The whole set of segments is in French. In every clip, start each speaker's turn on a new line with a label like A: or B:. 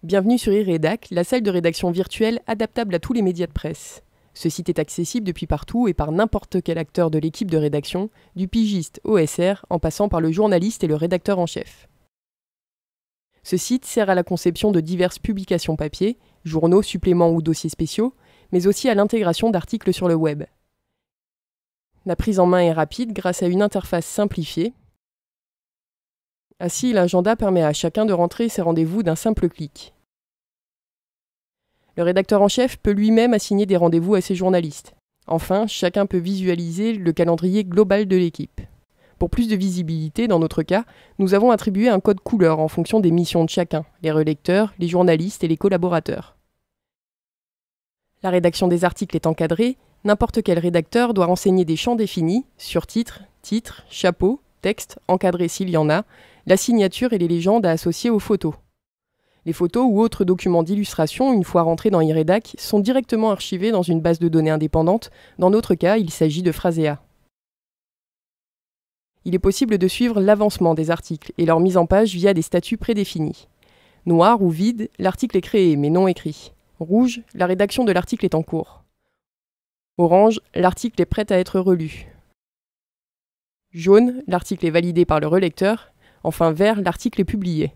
A: Bienvenue sur iRédac, la salle de rédaction virtuelle adaptable à tous les médias de presse. Ce site est accessible depuis partout et par n'importe quel acteur de l'équipe de rédaction, du pigiste au SR, en passant par le journaliste et le rédacteur en chef. Ce site sert à la conception de diverses publications papier, journaux, suppléments ou dossiers spéciaux, mais aussi à l'intégration d'articles sur le web. La prise en main est rapide grâce à une interface simplifiée. Ainsi, l'agenda permet à chacun de rentrer ses rendez-vous d'un simple clic. Le rédacteur en chef peut lui-même assigner des rendez-vous à ses journalistes. Enfin, chacun peut visualiser le calendrier global de l'équipe. Pour plus de visibilité, dans notre cas, nous avons attribué un code couleur en fonction des missions de chacun, les relecteurs, les journalistes et les collaborateurs. La rédaction des articles est encadrée, n'importe quel rédacteur doit renseigner des champs définis, surtitre, titre, chapeau, texte, encadré s'il y en a, la signature et les légendes à associer aux photos. Les photos ou autres documents d'illustration, une fois rentrés dans iRédac, sont directement archivés dans une base de données indépendante. Dans notre cas, il s'agit de Phrasea. Il est possible de suivre l'avancement des articles et leur mise en page via des statuts prédéfinis. Noir ou vide, l'article est créé mais non écrit. Rouge, la rédaction de l'article est en cours. Orange, l'article est prêt à être relu. Jaune, l'article est validé par le relecteur. Enfin vert, l'article est publié.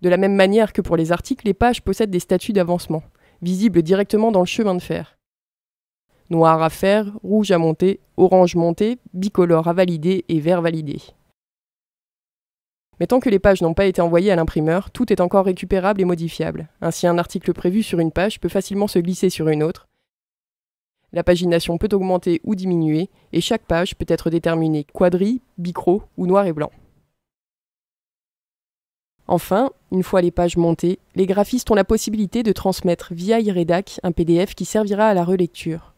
A: De la même manière que pour les articles, les pages possèdent des statuts d'avancement, visibles directement dans le chemin de fer. Noir à faire, rouge à monter, orange monté, bicolore à valider et vert validé. Mais tant que les pages n'ont pas été envoyées à l'imprimeur, tout est encore récupérable et modifiable. Ainsi, un article prévu sur une page peut facilement se glisser sur une autre. La pagination peut augmenter ou diminuer, et chaque page peut être déterminée quadri, bicro ou noir et blanc. Enfin, une fois les pages montées, les graphistes ont la possibilité de transmettre via iRédac un PDF qui servira à la relecture.